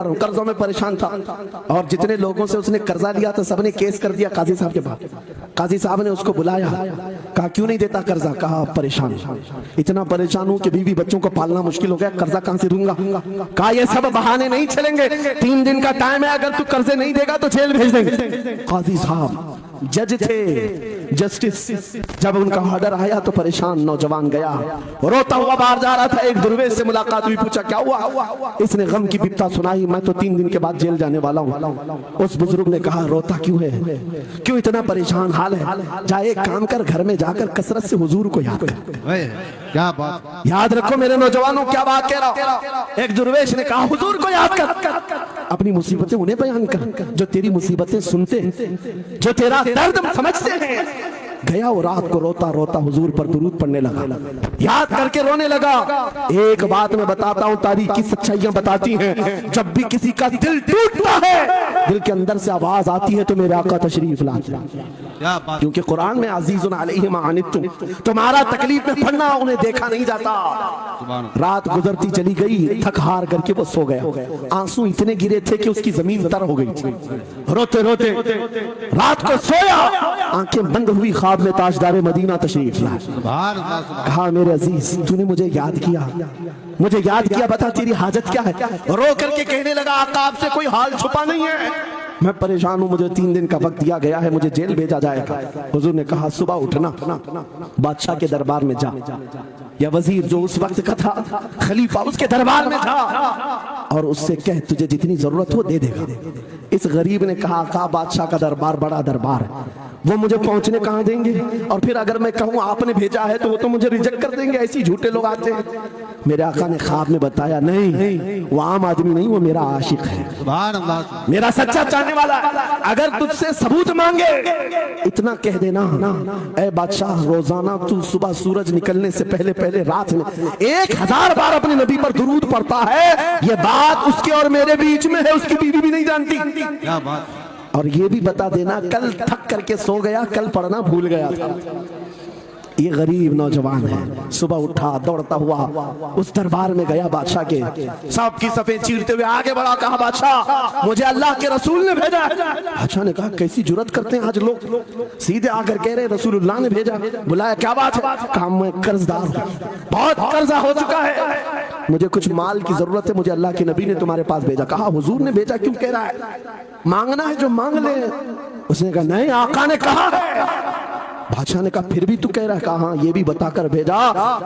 कर्जों में परेशान था और जितने लोगों से उसने कर्जा लिया था सबने केस कर दिया काजी साहब के पास। काजी साहब ने उसको बुलाया, कहा क्यों नहीं देता कर्जा? कहा परेशान, इतना परेशान हूं कि बीवी बच्चों को पालना मुश्किल हो गया, कर्जा कहां से दूंगा? कहा ये सब बहाने नहीं चलेंगे, 3 दिन का टाइम है, अगर तू कर्जे नहीं देगा तो जेल भेज देंगे। काजी साहब जज थे, जस्टिस, जब उनका ऑर्डर आया तो परेशान नौजवान गया, रोता हुआ बाहर जा रहा था। एक दुर्वेश से मुलाकात हुई, पूछा क्या हुआ? इसने गम की बिपता सुनाई, मैं तो 3 दिन के बाद जेल जाने वाला हूँ। उस बुजुर्ग ने कहा रोता क्यों है, क्यों इतना परेशान हाल है? जा एक काम कर, घर में जाकर कसरत से हुजूर को याद कर। क्या बात, याद रखो मेरे नौजवानों, क्या बात कह रहा हूं। एक दुर्वेश ने कहा हुजूर को याद कर, अपनी मुसीबतें उन्हें बयान कर जो तेरी मुसीबतें सुनते, जो तेरा दर्द समझते हैं। गया वो रात को रोता रोता हुजूर पर दुरूद पढ़ने लगा, याद करके रोने लगा। एक बात मैं बताता हूँ, तारीख की सच्चाइयां बताती हैं, जब भी किसी का दिल टूटता है, दिल के अंदर से आवाज आती है तो मेरे आका तशरीफ लाते हैं। क्योंकि कुरान में अजीजुन अलैहि मा अनित्तुम, तुम्हारा तकलीफ में पड़ना उन्हें देखा नहीं जाता। रात गुजरती चली गई, थक हार करके वो सो गया। आंसू इतने गिरे थे कि उसकी जमीन तर हो गई। रोते रोते रात को सोया, आंखें बंद हुई, ख्वाब में ताजदार मदीना तशरीफ लाए। कहा मेरे अजीज तूने मुझे याद किया, मुझे याद किया, बता तेरी हाजत क्या है? रो करके कहने लगा आका आपसे कोई हाल छुपा नहीं है, मैं परेशान हूं, मुझे 3 दिन का वक्त दिया गया है, मुझे जेल भेजा जाएगा। हुजूर ने कहा सुबह उठना, बादशाह के दरबार में जा, या वजीर जो उस वक्त का था, खलीफा उसके दरबार में था, और उससे कह तुझे जितनी जरूरत हो दे देगा। इस गरीब ने कहा आका बादशाह का दरबार बड़ा दरबार है, वो मुझे पहुंचने कहां देंगे, और फिर अगर मैं कहूं आपने भेजा है तो वो तो मुझे रिजेक्ट कर देंगे, ऐसी झूठे लोग आते हैं। मेरे आका ने ख्वाब में बताया नहीं, वो आम आदमी नहीं, वो मेरा आशिक है, मेरा सच्चा चाहने वाला है। अगर तुझसे सबूत मांगे इतना कह देना ना, ऐ बादशाह रोजाना तू सुबह सूरज निकलने से पहले पहले रात में 1000 बार अपने नबी पर दुरूद पढ़ता है, ये बात उसके और मेरे बीच में है, उसकी बीवी भी नहीं जानती। क्या बात। और ये भी बता देना कल थक करके सो गया, कल पढ़ना भूल गया था। ये गरीब नौजवान है, सुबह उठा दौड़ता हुआ उस दरबार में गया, बादशाह के सबकी सफेद चीरते हुए आगे बढ़ा, कहा बादशाह मुझे अल्लाह के रसूल ने भेजा। बादशाह ने कहा कैसी जुर्रत करते हैं आज लोग, सीधे आकर कह रहे रसूलुल्लाह ने भेजा। बुलाया क्या बात है? कहा मैं कर्जदार हूं, बहुत कर्जा हो चुका है, मुझे कुछ माल की जरूरत है, मुझे अल्लाह के नबी ने तुम्हारे पास भेजा। कहा हुजूर ने भेजा, क्यों कह रहा है? मांगना है जो मांग ले। उसने कहा नहीं आका ने कहा है। बादशाह ने कहा फिर भी तू कह रहा है? कहा हाँ ये भी बताकर भेजा,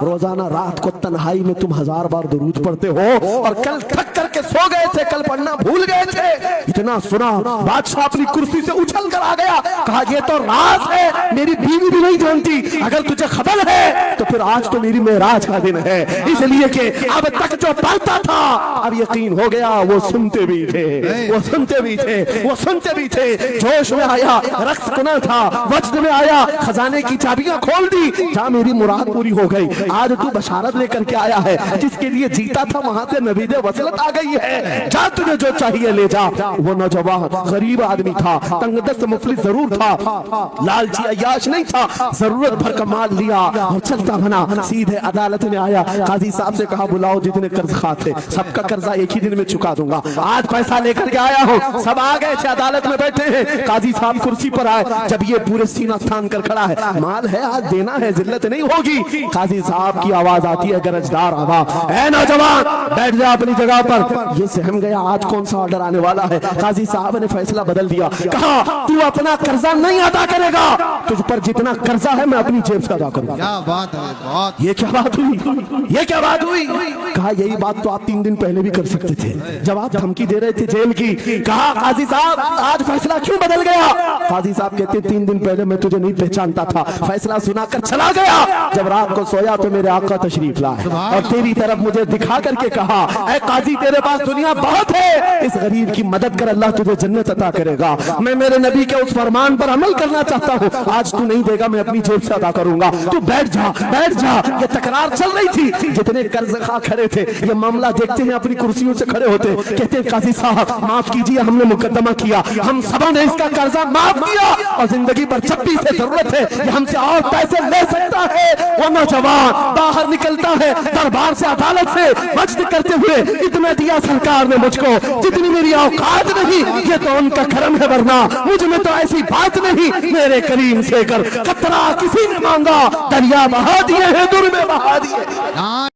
रोजाना रात को तन्हाई में तुम 1000 बार दुरूद पढ़ते हो, और कल थक करके सो गए थे, कल पढ़ना भूल गए थे। इतना सुना बादशाह अपनी कुर्सी से उछल कर आ गया, कहा ये तो राज है, मेरी बीवी भी नहीं जानती, अगर तुझे खबर है तो फिर आज तो मेरी मेराज का दिन है, इसलिए कि अब तक जो पढ़ता था अब यकीन हो गया वो सुनते भी थे, वो सुनते भी थे, वो सुनते भी थे। जोश में आया, रक्स कुना था, वज्र में आया, खजाने की चाबियां खोल दी, जहां मेरी मुराद पूरी हो गई। आज तू बशारत लेकर के आया है, जिसके लिए जीता था वहां से नबीदे वसलत आ गई है, जा तुझे जो चाहिए ले जा। वो नौजवान गरीब आदमी था, तंगदस्त मुफलिस जरूर था, लालची अय्याश नहीं था, जरूरत भर का माल लिया और चलता बना, सीधे अदालत में आया। काजी साहब से कहा बुलाओ जितने कर्ज खा थे, सबका कर्जा एक ही दिन में चुका दूंगा, आज पैसा लेकर के आया हूं। सब आ गए थे, अदालत में बैठे हैं, काजी साहब कुर्सी पर आए, जब ये पूरे सीना थान कर खड़ा है, माल है आज देना है, जिल्लत नहीं होगी। काजी साहब की आवाज आती है, गरजदार आवाज, ऐ नौजवान बैठ जा अपनी जगह पर। ये सहम गया आज कौन सा ऑर्डर आने वाला है। काजी साहब ने फैसला बदल दिया, कहा तू अपना कर्जा नहीं अदा करेगा, तुझ पर जितना कर्जा है मैं अपनी जेब से अदा करूंगा। क्या बात है, बात ये क्या बात हुई, ये क्या बात हुई? कहा यही बात तो आप 3 दिन पहले भी कर सकते थे, जब आप धमकी दे रहे थे जेल की। कहा काजी साहब आज फैसला क्यों बदल गया? काजी साहब कहते 3 दिन पहले मैं तुझे नहीं पहचानता था, फैसला सुनाकर चला गया, जब रात को सोया तो मेरे आका तशरीफ लाए और तेरी तरफ मुझे दिखा करके कहा ऐ काजी तेरे पास दुनिया बहुत है, इस गरीब की मदद مدد کر, اللہ تجھے جنت عطا کرے گا. میں میرے نبی کے اس فرمان پر عمل کرنا چاہتا ہوں, آج تو نہیں دے گا, میں اپنی جیب سے ادا کروں گا, تو بیٹھ جا بیٹھ جا. یہ تکرار چل رہی تھی. جتنے قرض خواہ کھڑے تھے یہ معاملہ دیکھتے ہیں اپنی کرسیوں سے کھڑے ہوتے, کہتے ہیں قاضی صاحب معاف کیجئے, ہم نے مقدمہ کیا, ہم سبا نے اس کا قرضہ معاف کیا, اور زندگی پر جب بھی اسے ضرورت ہے یہ ہم سے اور پیسے لے سکتا ہے. وہ نوجوان باہر نکلتا ہے دربار سے, عدالت سے مجد کرتے ہوئے, اتنا دیا سرکار نے مجھ کو جتنی میری اوقات نہیں, یہ تو ان کا کرم ہے, ورنہ مجھ میں تو ایسی بات نہیں. میرے کریم سے کر قطرہ کسی نے مانگا, دریا بہا دیے ہیں, در میں بہا دیے.